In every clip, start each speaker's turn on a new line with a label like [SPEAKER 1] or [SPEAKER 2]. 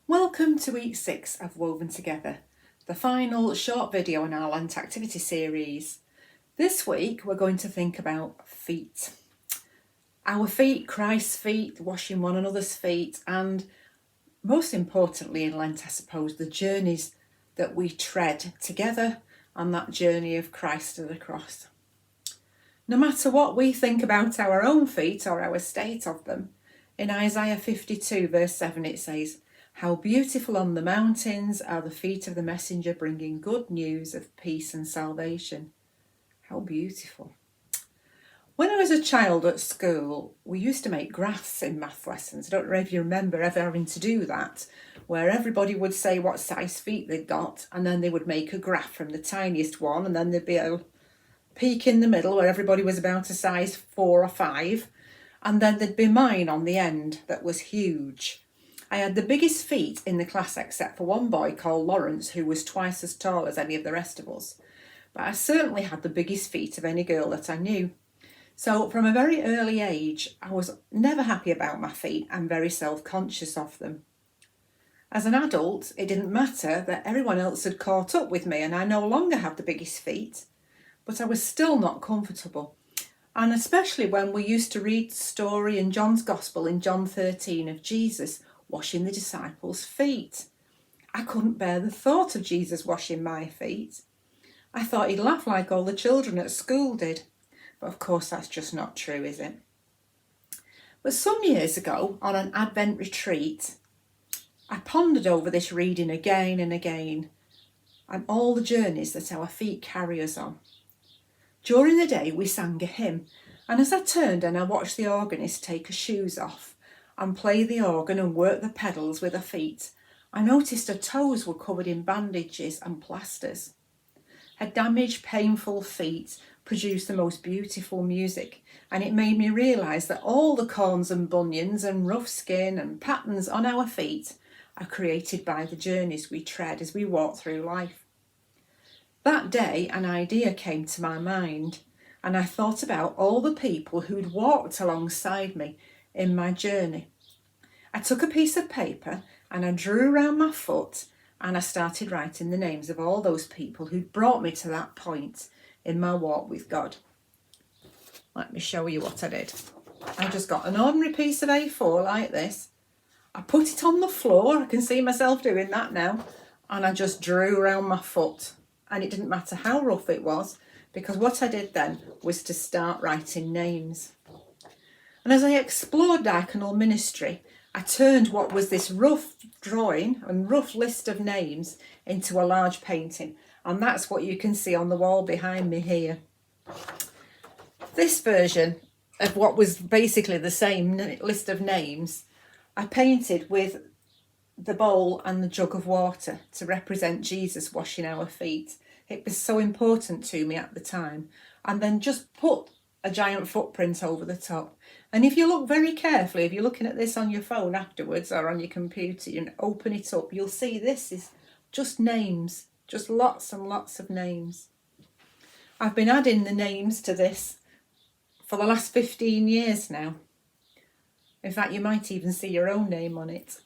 [SPEAKER 1] Welcome to week 6 of Woven Together, the final short video in our Lent activity series. This week we're going to think about feet. Our feet, Christ's feet, washing one another's feet, and most importantly in Lent, I suppose, the journeys that we tread together on that journey of Christ to the cross. No matter what we think about our own feet or our state of them, in Isaiah 52 verse 7 it says, "How beautiful on the mountains are the feet of the messenger bringing good news of peace and salvation." How beautiful. When I was a child at school, we used to make graphs in math lessons. I don't know if you remember ever having to do that, where everybody would say what size feet they'd got, and then they would make a graph from the tiniest one, and then there'd be a peak in the middle where everybody was about a size 4 or 5, and then there'd be mine on the end that was huge. I had the biggest feet in the class except for one boy called Lawrence, who was twice as tall as any of the rest of us. But I certainly had the biggest feet of any girl that I knew. So from a very early age, I was never happy about my feet and very self-conscious of them. As an adult, it didn't matter that everyone else had caught up with me and I no longer had the biggest feet, but I was still not comfortable. And especially when we used to read the story in John's Gospel in John 13 of Jesus washing the disciples' feet. I couldn't bear the thought of Jesus washing my feet. I thought he'd laugh like all the children at school did. But of course that's just not true, is it? But some years ago, on an Advent retreat, I pondered over this reading again and again, and all the journeys that our feet carry us on. During the day we sang a hymn, and as I turned and I watched the organist take her shoes off and play the organ and work the pedals with her feet, I noticed her toes were covered in bandages and plasters. Her damaged, painful feet produced the most beautiful music, and it made me realise that all the corns and bunions and rough skin and patterns on our feet are created by the journeys we tread as we walk through life. That day an idea came to my mind, and I thought about all the people who'd walked alongside me in my journey. I took a piece of paper and I drew around my foot and I started writing the names of all those people who'd brought me to that point in my walk with God. Let me show you what I did. I just got an ordinary piece of A4 like this. I put it on the floor, I can see myself doing that now, and I just drew around my foot. And it didn't matter how rough it was, because what I did then was to start writing names. And as I explored diaconal ministry, I turned what was this rough drawing and rough list of names into a large painting. And that's what you can see on the wall behind me here. This version of what was basically the same list of names, I painted with the bowl and the jug of water to represent Jesus washing our feet. It was so important to me at the time. And then just put a giant footprint over the top. And if you look very carefully, if you're looking at this on your phone afterwards or on your computer and open it up, you'll see this is just names, just lots and lots of names. I've been adding the names to this for the last 15 years now. In fact, you might even see your own name on it.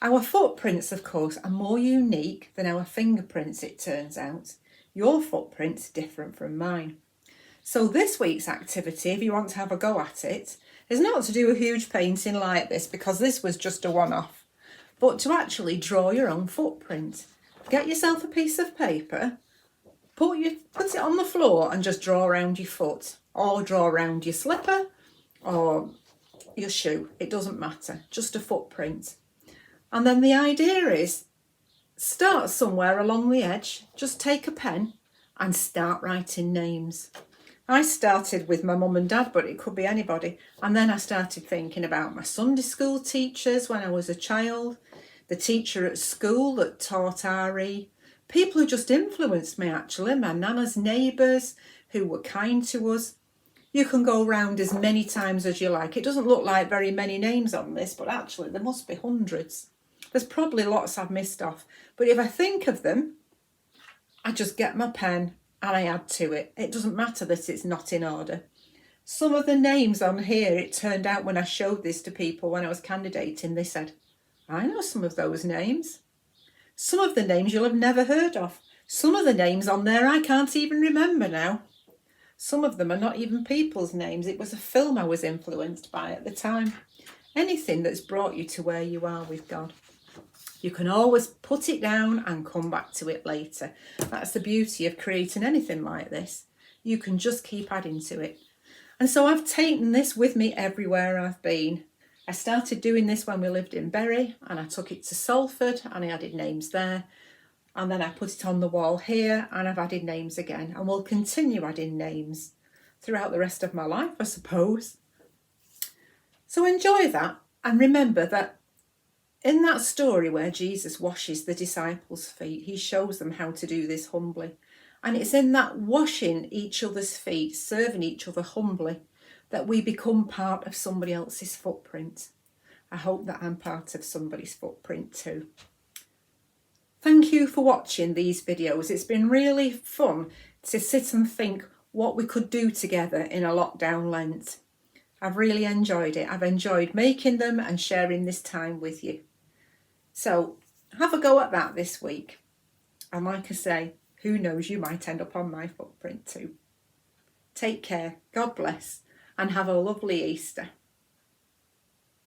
[SPEAKER 1] Our footprints, of course, are more unique than our fingerprints, it turns out. Your footprint's different from mine. So this week's activity, if you want to have a go at it, is not to do a huge painting like this, because this was just a one-off, but to actually draw your own footprint. Get yourself a piece of paper, put it on the floor and just draw around your foot, or draw around your slipper or your shoe. It doesn't matter, just a footprint. And then the idea is, start somewhere along the edge, just take a pen and start writing names. I started with my mum and dad, but it could be anybody. And then I started thinking about my Sunday school teachers when I was a child, the teacher at school that taught RE, people who just influenced me actually, my nana's neighbours who were kind to us. You can go round as many times as you like. It doesn't look like very many names on this, but actually there must be hundreds. There's probably lots I've missed off. But if I think of them, I just get my pen and I add to it. It doesn't matter that it's not in order. Some of the names on here, it turned out when I showed this to people when I was candidating, they said, I know some of those names. Some of the names you'll have never heard of. Some of the names on there I can't even remember now. Some of them are not even people's names. It was a film I was influenced by at the time. Anything that's brought you to where you are with God. You can always put it down and come back to it later. That's the beauty of creating anything like this. You can just keep adding to it. And so I've taken this with me everywhere I've been. I started doing this when we lived in Bury, and I took it to Salford and I added names there. And then I put it on the wall here and I've added names again, and will continue adding names throughout the rest of my life, I suppose. So enjoy that, and remember that in that story where Jesus washes the disciples' feet, he shows them how to do this humbly. And it's in that washing each other's feet, serving each other humbly, that we become part of somebody else's footprint. I hope that I'm part of somebody's footprint too. Thank you for watching these videos. It's been really fun to sit and think what we could do together in a lockdown Lent. I've really enjoyed it. I've enjoyed making them and sharing this time with you. So have a go at that this week. And like I say, who knows, you might end up on my footprint too. Take care, God bless, and have a lovely Easter.